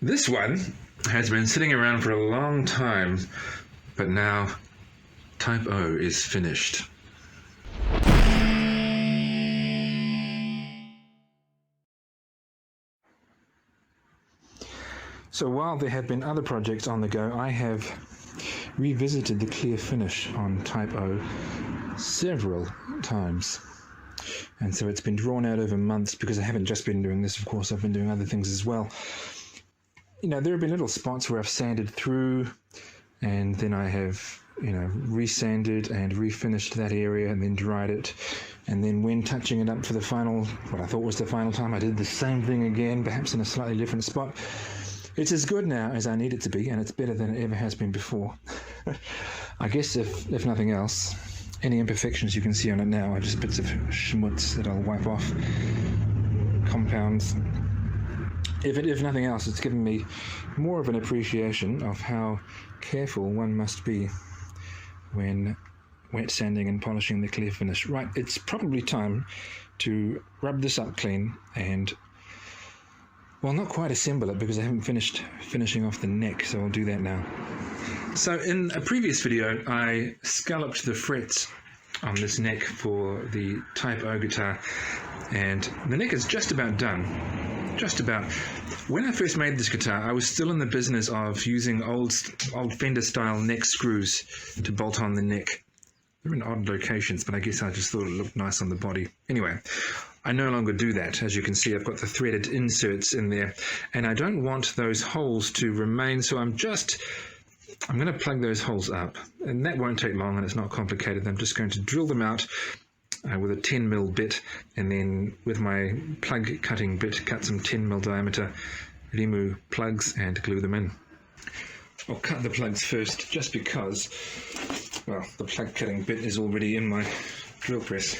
This one has been sitting around for a long time, but now Type O is finished. So while there have been other projects on the go, I have revisited the clear finish on Type O several times. And so it's been drawn out over months because I haven't just been doing this, of course, I've been doing other things as well. You know, there have been little spots where I've sanded through and then I have, resanded and refinished that area and then dried it. And then when touching it up for the final, what I thought was the final time, I did the same thing again, perhaps in a slightly different spot. It's as good now as I need it to be, and it's better than it ever has been before. I guess if nothing else, any imperfections you can see on it now are just bits of schmutz that I'll wipe off. Compounds. If nothing else, it's given me more of an appreciation of how careful one must be when wet sanding and polishing the clear finish. Right, it's probably time to rub this up clean and, well, not quite assemble it because I haven't finished finishing off the neck, so I'll do that now. So in a previous video, I scalloped the frets on this neck for the Type O guitar, and the neck is just about done. Just about. When I first made this guitar, I was still in the business of using old Fender-style neck screws to bolt on the neck. They're in odd locations, but I guess I just thought it looked nice on the body. Anyway, I no longer do that. As you can see, I've got the threaded inserts in there, and I don't want those holes to remain, so I'm going to plug those holes up, and that won't take long, and it's not complicated. I'm just going to drill them out with a 10mm bit, and then with my plug cutting bit, cut some 10mm diameter Rimu plugs and glue them in. I'll cut the plugs first, just because, well, the plug cutting bit is already in my drill press.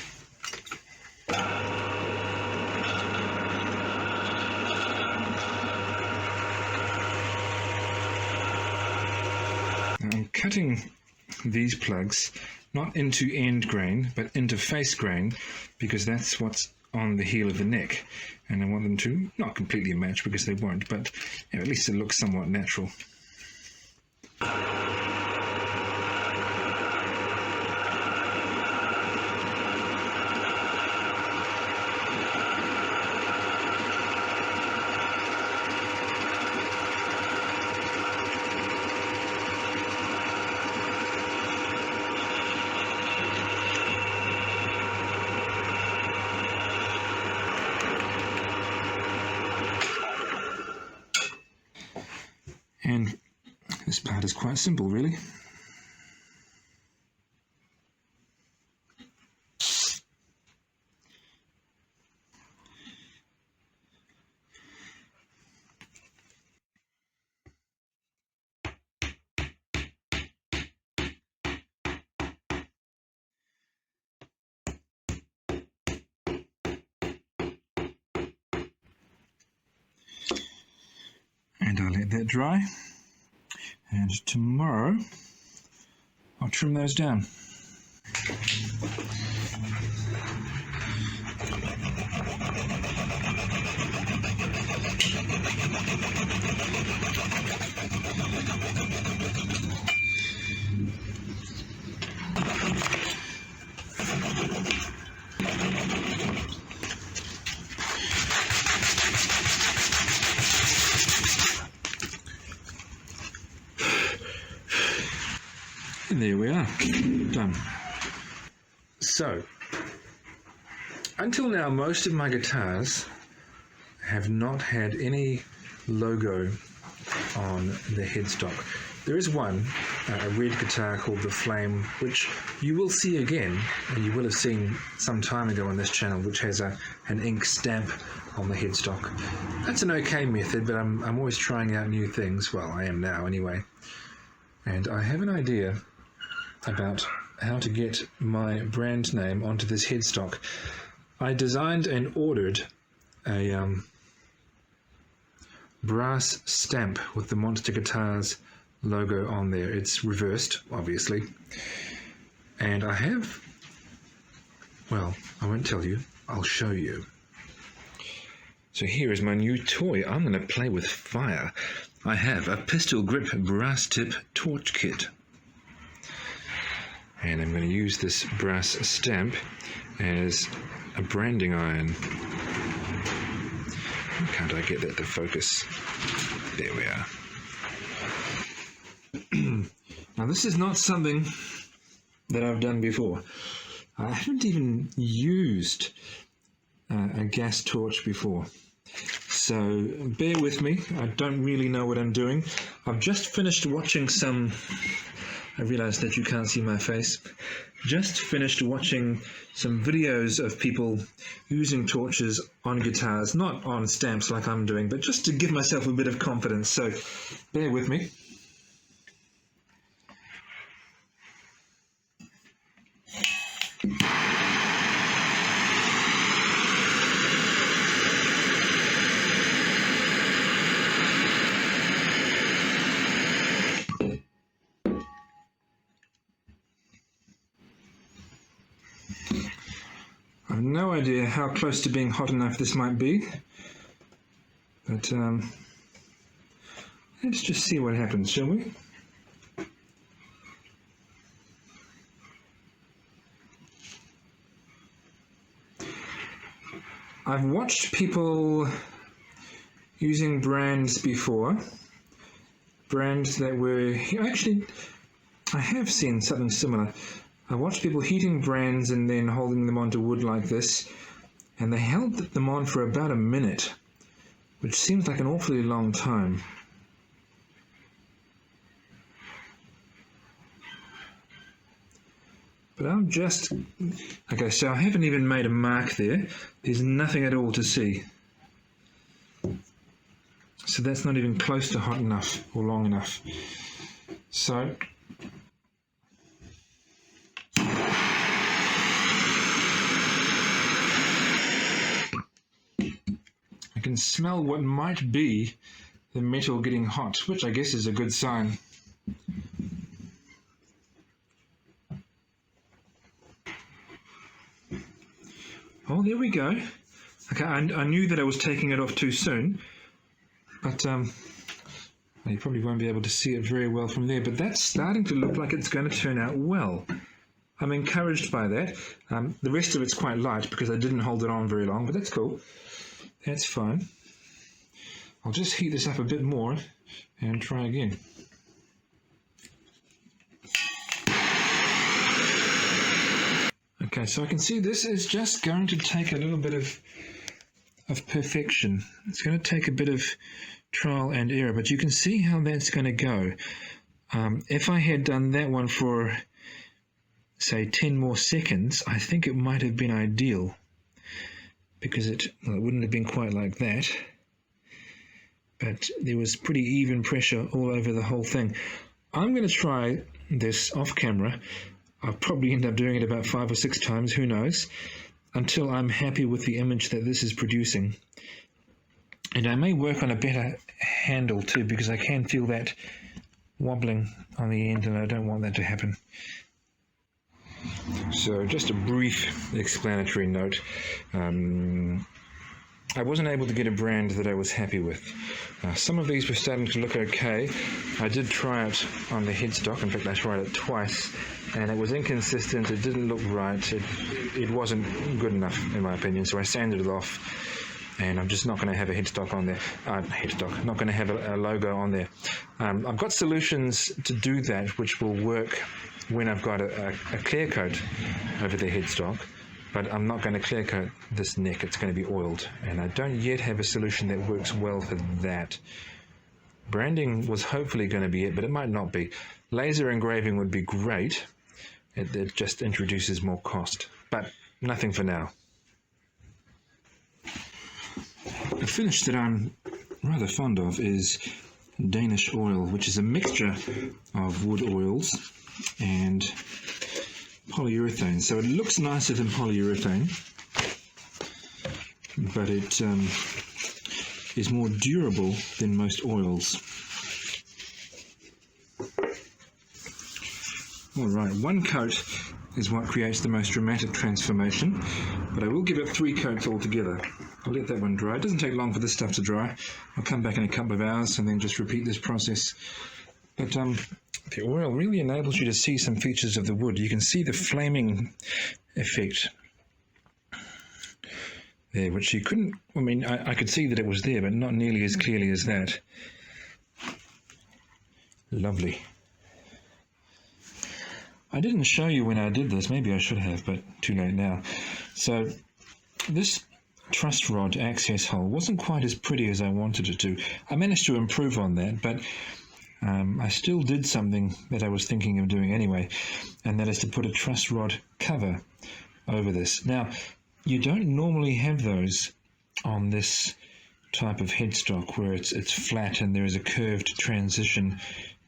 I'm cutting these plugs not into end grain, but into face grain, because that's what's on the heel of the neck. And I want them to not completely match, because they won't, but at least it looks somewhat natural. And this part is quite simple, really. And I'll let that dry. And tomorrow, I'll trim those down. And there we are, done. So, until now, most of my guitars have not had any logo on the headstock. There is one, a red guitar called the Flame, which you will see again, and you will have seen some time ago on this channel, which has an ink stamp on the headstock. That's an okay method, but I'm always trying out new things. Well, I am now anyway. And I have an idea about how to get my brand name onto this headstock. I designed and ordered a brass stamp with the Monster Guitars logo on there. It's reversed, obviously. And I have, well, I won't tell you, I'll show you. So here is my new toy. I'm going to play with fire. I have a pistol grip brass tip torch kit. And I'm going to use this brass stamp as a branding iron. Why can't I get that to focus? There we are. Now this is not something that I've done before. I haven't even used a gas torch before. So bear with me, I don't really know what I'm doing. I've just finished watching I realize that you can't see my face. Just finished watching some videos of people using torches on guitars, not on stamps like I'm doing, but just to give myself a bit of confidence. So bear with me. I have no idea how close to being hot enough this might be, but let's just see what happens, shall we? I've watched people using brands before, brands that were, actually, I have seen something similar. I watched people heating brands and then holding them onto wood like this, and they held them on for about a minute, which seems like an awfully long time. But I'm just... Okay, so I haven't even made a mark there. There's nothing at all to see. So that's not even close to hot enough or long enough. So... I can smell what might be the metal getting hot, which I guess is a good sign. Oh, there we go. Okay, I knew that I was taking it off too soon, but you probably won't be able to see it very well from there, but that's starting to look like it's going to turn out well. I'm encouraged by that. The rest of it's quite light because I didn't hold it on very long, but that's cool. That's fine. I'll just heat this up a bit more and try again. Okay, so I can see this is just going to take a little bit of perfection. It's going to take a bit of trial and error, but you can see how that's going to go. If I had done that one for, say, 10 more seconds, I think it might have been ideal, because it wouldn't have been quite like that. But there was pretty even pressure all over the whole thing. I'm going to try this off camera. I'll probably end up doing it about 5 or 6 times, who knows, until I'm happy with the image that this is producing. And I may work on a better handle too, because I can feel that wobbling on the end, and I don't want that to happen. So just a brief explanatory note. I wasn't able to get a brand that I was happy with. Some of these were starting to look okay. I did try it on the headstock. In fact, I tried it twice, and it was inconsistent. It didn't look right. It wasn't good enough, in my opinion, so I sanded it off, and I'm just not going to have a headstock on there. Not going to have a logo on there. I've got solutions to do that, which will work when I've got a clear coat over the headstock, but I'm not going to clear coat this neck. It's going to be oiled, and I don't yet have a solution that works well for that. Branding was hopefully going to be it, but it might not be. Laser engraving would be great. It just introduces more cost, but nothing for now. A finish that I'm rather fond of is Danish oil, which is a mixture of wood oils and polyurethane. So it looks nicer than polyurethane, but it is more durable than most oils. Alright, one coat is what creates the most dramatic transformation, but I will give it 3 coats altogether. I'll let that one dry. It doesn't take long for this stuff to dry. I'll come back in a couple of hours and then just repeat this process. But the oil really enables you to see some features of the wood. You can see the flaming effect there, which you couldn't, I mean, I could see that it was there, but not nearly as clearly as that. Lovely. I didn't show you when I did this, maybe I should have, but too late now. So this truss rod access hole wasn't quite as pretty as I wanted it to. I managed to improve on that, but I still did something that I was thinking of doing anyway, and that is to put a truss rod cover over this. Now, you don't normally have those on this type of headstock where it's flat and there is a curved transition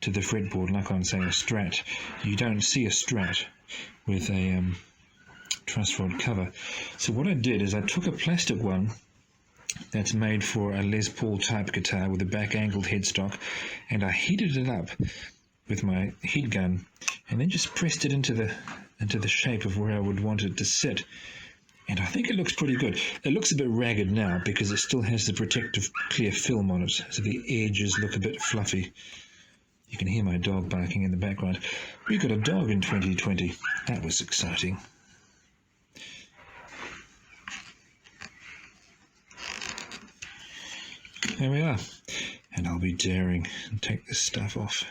to the fretboard, like on, say, a Strat. You don't see a Strat with a truss rod cover. So what I did is I took a plastic one that's made for a Les Paul type guitar with a back angled headstock, and I heated it up with my heat gun and then just pressed it into the shape of where I would want it to sit. And I think it looks pretty good. It looks a bit ragged now because it still has the protective clear film on it, so the edges look a bit fluffy. You can hear my dog barking in the background. We got a dog in 2020. That was exciting. There we are. And I'll be daring and take this stuff off.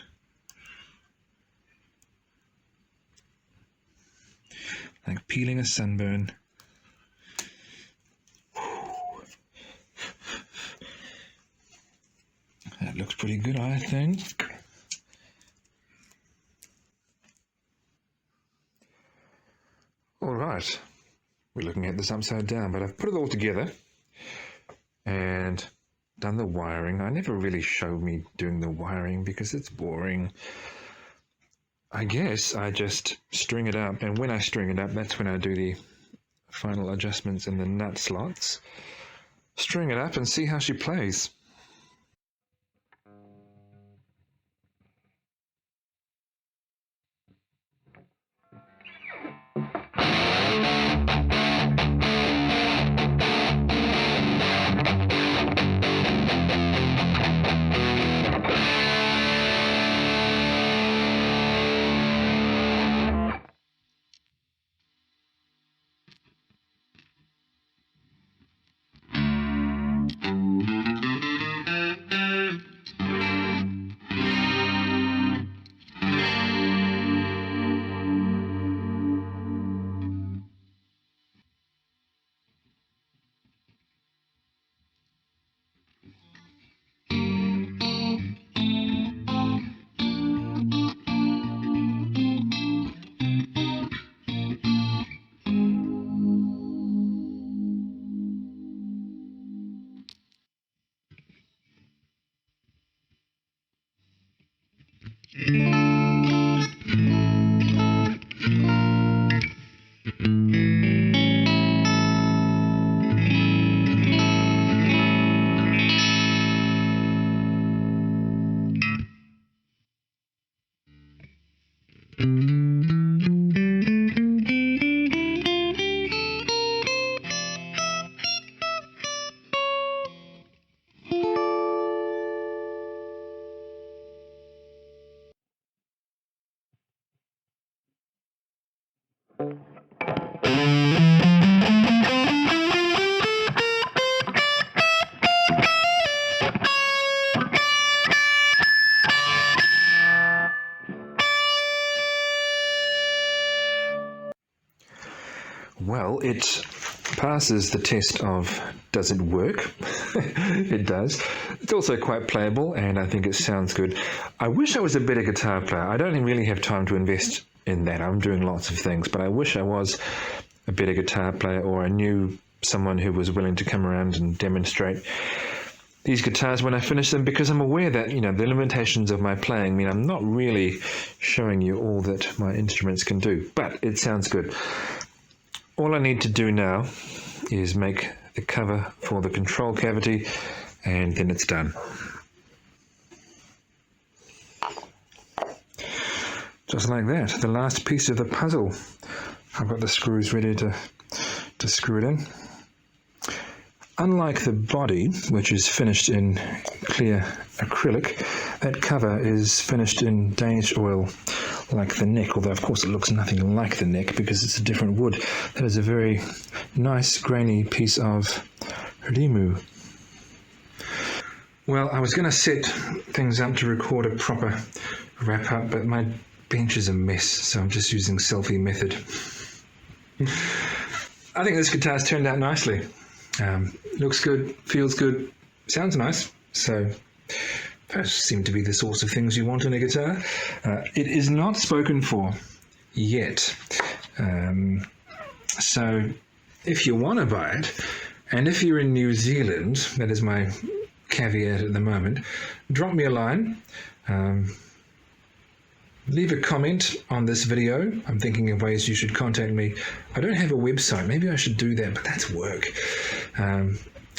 Like peeling a sunburn. That looks pretty good, I think. All right. We're looking at this upside down, but I've put it all together and done the wiring. I never really show me doing the wiring because it's boring. I guess I just string it up, and when I string it up, that's when I do the final adjustments in the nut slots. String it up and see how she plays. Well, it passes the test of does it work? It does. It's also quite playable, and I think it sounds good. I wish I was a better guitar player. I don't really have time to invest in that. I'm doing lots of things, but I wish I was a better guitar player, or I knew someone who was willing to come around and demonstrate these guitars when I finish them, because I'm aware that, you know, the limitations of my playing mean I'm not really showing you all that my instruments can do, but it sounds good. All I need to do now is make the cover for the control cavity, and then it's done. Just like that, the last piece of the puzzle. I've got the screws ready to screw it in. unlike the body, which is finished in clear acrylic, that cover is finished in Danish oil like the neck, although of course it looks nothing like the neck because it's a different wood. That is a very nice grainy piece of Rimu. Well, I was going to set things up to record a proper wrap up, but my bench is a mess, so I'm just using selfie method. I think this guitar's turned out nicely. Looks good, feels good, sounds nice. So those seem to be the sorts of things you want in a guitar. It is not spoken for yet. So if you want to buy it, and if you're in New Zealand, that is my caveat at the moment, drop me a line. Leave a comment on this video. I'm thinking of ways you should contact me. I don't have a website. Maybe I should do that, but that's work.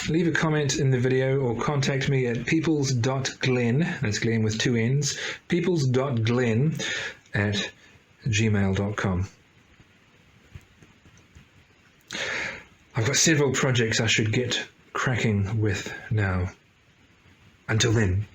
Leave a comment in the video or contact me at peoples.glenn, that's Glenn with 2 N's, peoples.glenn@gmail.com. I've got several projects I should get cracking with now. Until then.